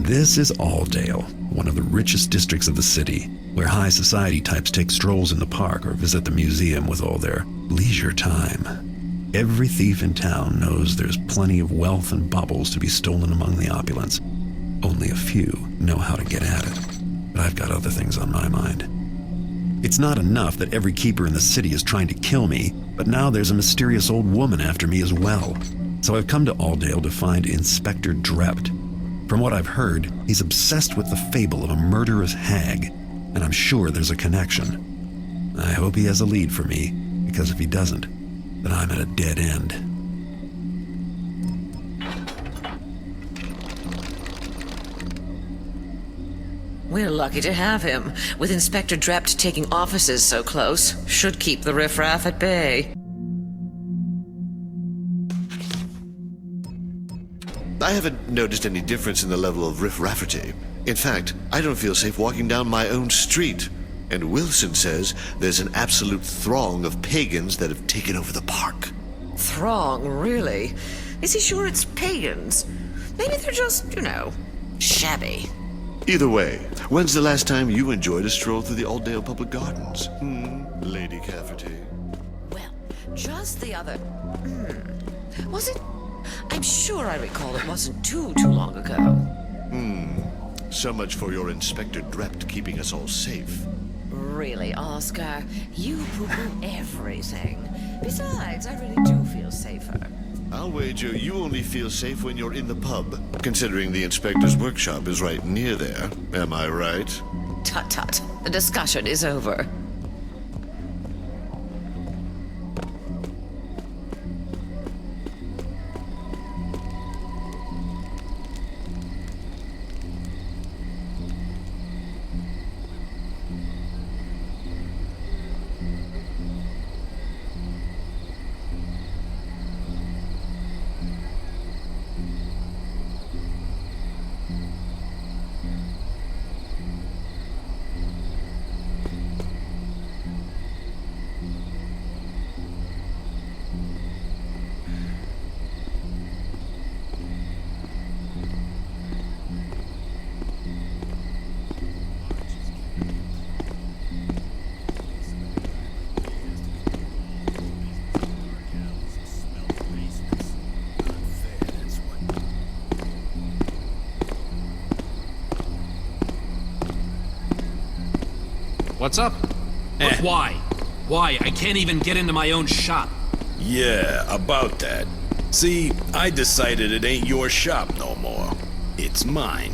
This is Auldale, one of the richest districts of the city, where high society types take strolls in the park or visit the museum with all their leisure time. Every thief in town knows there's plenty of wealth and baubles to be stolen among the opulence. Only a few know how to get at it. But I've got other things on my mind. It's not enough that every keeper in the city is trying to kill me, but now there's a mysterious old woman after me as well. So I've come to Auldale to find Inspector Drept. From what I've heard, he's obsessed with the fable of a murderous hag, and I'm sure there's a connection. I hope he has a lead for me, because if he doesn't, then I'm at a dead end. We're lucky to have him. With Inspector Drept taking offices so close, should keep the riffraff at bay. I haven't noticed any difference in the level of riff-rafferty. In fact, I don't feel safe walking down my own street. And Wilson says there's an absolute throng of pagans that have taken over the park. Throng, really? Is he sure it's pagans? Maybe they're just, shabby. Either way, when's the last time you enjoyed a stroll through the Auldale Public Gardens? Lady Cafferty. Well, just the other... Was it... I'm sure I recall it wasn't too long ago. So much for your Inspector Drept keeping us all safe. Really, Oscar, you poo-poo everything. Besides, I really do feel safer. I'll wager you only feel safe when you're in the pub, considering the inspector's workshop is right near there. Am I right? Tut-tut. The discussion is over. What's up? But why? Why? I can't even get into my own shop. Yeah, about that. See, I decided it ain't your shop no more. It's mine.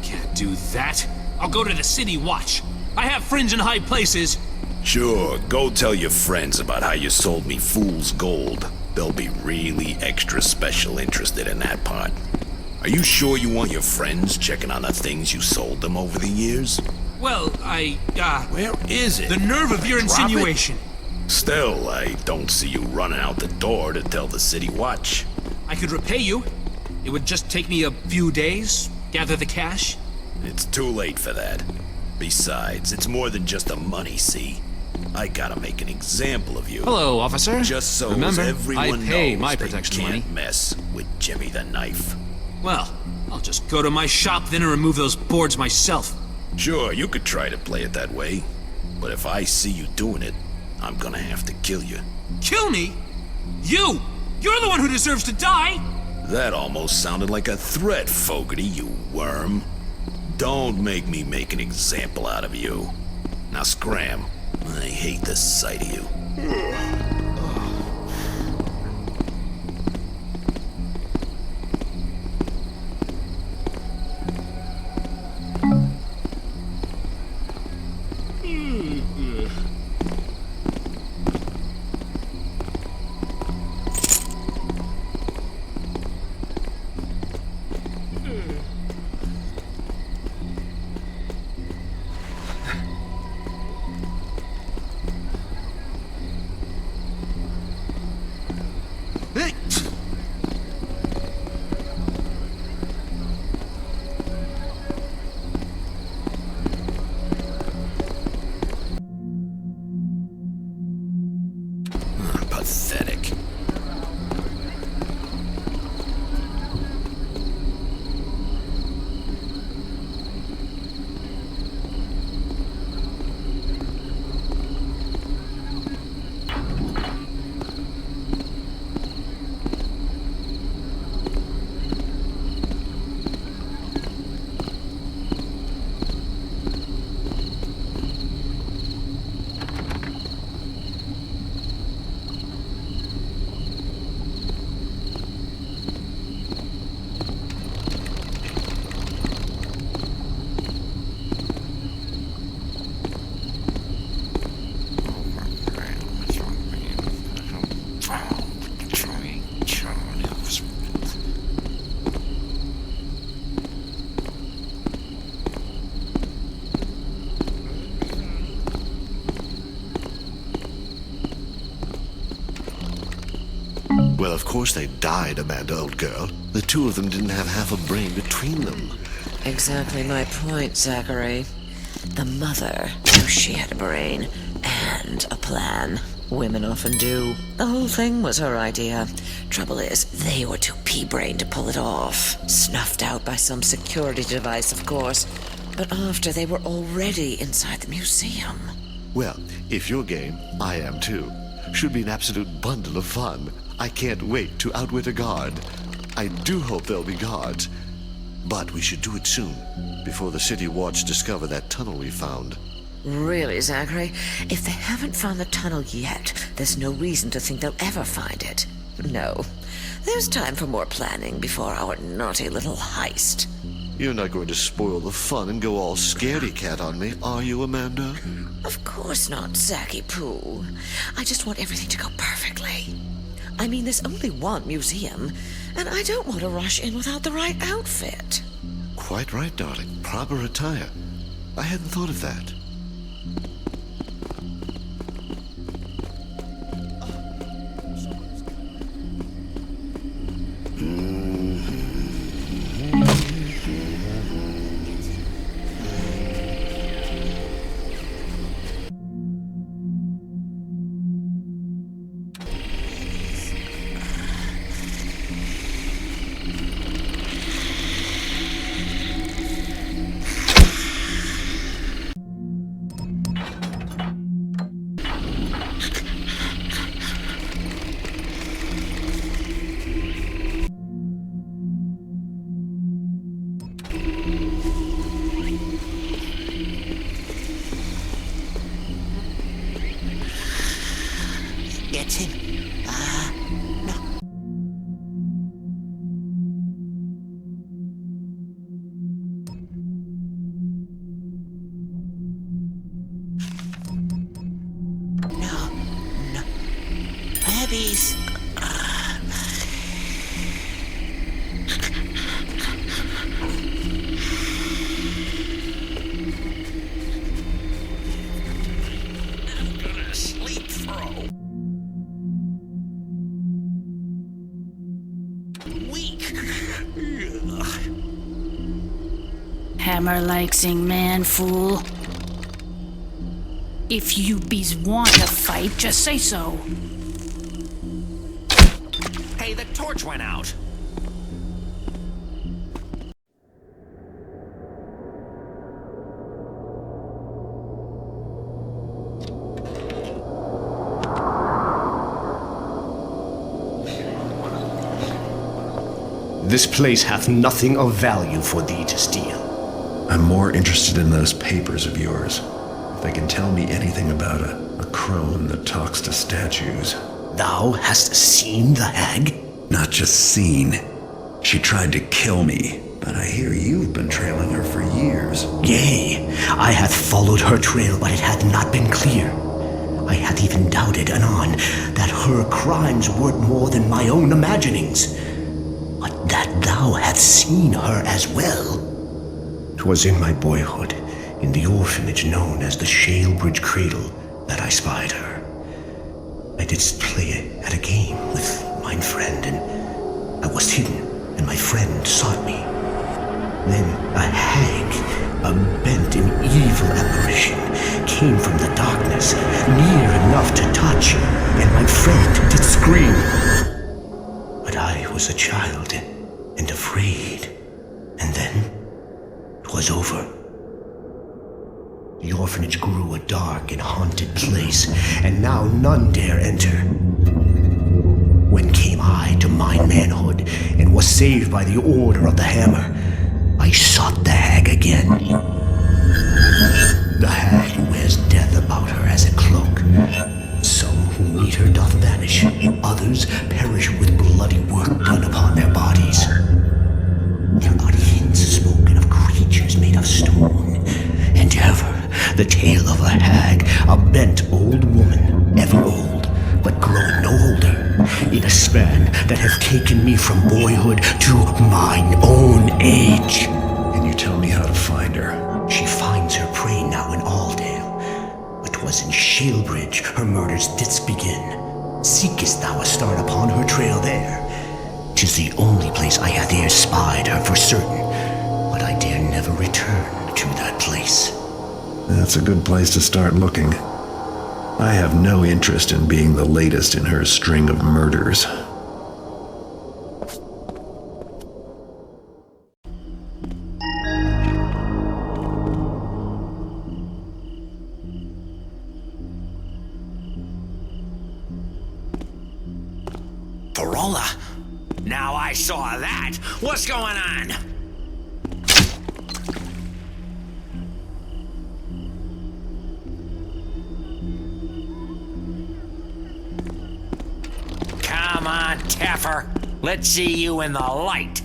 Can't do that. I'll go to the city watch. I have friends in high places. Sure, go tell your friends about how you sold me fool's gold. They'll be really extra special interested in that part. Are you sure you want your friends checking on the things you sold them over the years? Well, Where is it? The nerve of your Drop insinuation. it. Still, I don't see you running out the door to tell the city watch. I could repay you. It would just take me a few days, gather the cash. It's too late for that. Besides, it's more than just the money, see? I gotta make an example of you. Hello, officer. Just so Remember, everyone I pay knows my they protection can't money. mess with Jimmy the Knife. Well, I'll just go to my shop then and remove those boards myself. Sure, you could try to play it that way. But if I see you doing it, I'm gonna have to kill you. Kill me? You! You're the one who deserves to die! That almost sounded like a threat, Fogarty, you worm. Don't make me make an example out of you. Now scram. I hate the sight of you. of course they died, Amanda, old girl. The two of them didn't have half a brain between them. Exactly my point, Zachary. The mother knew she had a brain and a plan. Women often do. The whole thing was her idea. Trouble is, they were too pea-brained to pull it off. Snuffed out by some security device, of course. But after they were already inside the museum. Well, if you're game, I am too. Should be an absolute bundle of fun. I can't wait to outwit a guard. I do hope there'll be guards. But we should do it soon, before the City Watch discover that tunnel we found. Really, Zachary? If they haven't found the tunnel yet, there's no reason to think they'll ever find it. No. There's time for more planning before our naughty little heist. You're not going to spoil the fun and go all scaredy-cat on me, are you, Amanda? Of course not, Zacky Poo. I just want everything to go perfectly. I mean, there's only one museum, and I don't want to rush in without the right outfit. Quite right, darling. Proper attire. I hadn't thought of that. Get him. No. No. Babies. Hammer-like man, fool. If you bees want to fight, just say so. Hey, the torch went out. This place hath nothing of value for thee to steal. I'm more interested in those papers of yours. If they can tell me anything about a crone that talks to statues. Thou hast seen the hag? Not just seen. She tried to kill me, but I hear you've been trailing her for years. Yea, I hath followed her trail, but it hath not been clear. I hath even doubted anon that her crimes weren't more than my own imaginings. But that thou hadst seen her as well. 'Twas in my boyhood, in the orphanage known as the Shalebridge Cradle, that I spied her. I didst play at a game with mine friend, and I was hidden, and my friend sought me. Then a hag, a bent and evil apparition, came from the darkness, near enough to touch, and my friend did scream. But I was a child, and afraid, and then 'twas over. The orphanage grew a dark and haunted place, and now none dare enter. When came I to mine manhood, and was saved by the order of the hammer, I sought the hag again. The hag wears death about her as a cloak. Some who meet her doth vanish, others perish with bloody work done upon their bodies. There are hints spoken of creatures made of stone, and ever the tale of a hag, a bent old woman, ever old, but growing no older, in a span that hath taken me from boyhood to mine own age. Can you tell me how to find her? She finds her prey now in Auldale, but 'twas in Shalebridge her murders didst begin. Seekest thou a start upon her trail there? 'Tis the only place I hath e'er spied her for certain, but I dare never return to that place. That's a good place to start looking. I have no interest in being the latest in her string of murders. Parola? Now I saw that. What's going on? Come on, Taffer. Let's see you in the light.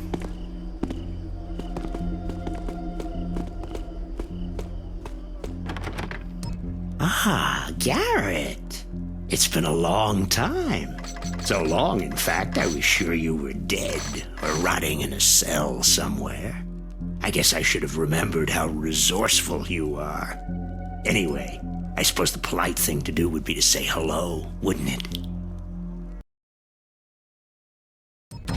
Ah, Garrett. It's been a long time. So long, in fact, I was sure you were dead or rotting in a cell somewhere. I guess I should have remembered how resourceful you are. Anyway, I suppose the polite thing to do would be to say hello, wouldn't it?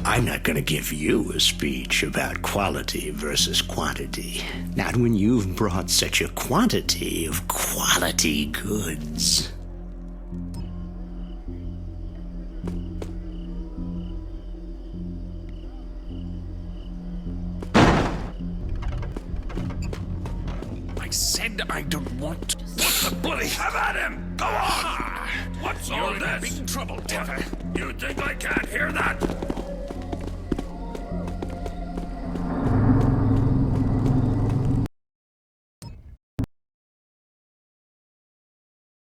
I'm not going to give you a speech about quality versus quantity. Not when you've brought such a quantity of quality goods. I said I don't want. What the bloody? Have at him! Go on! What's all this? You're in big trouble, Taffer. You think I can't hear that?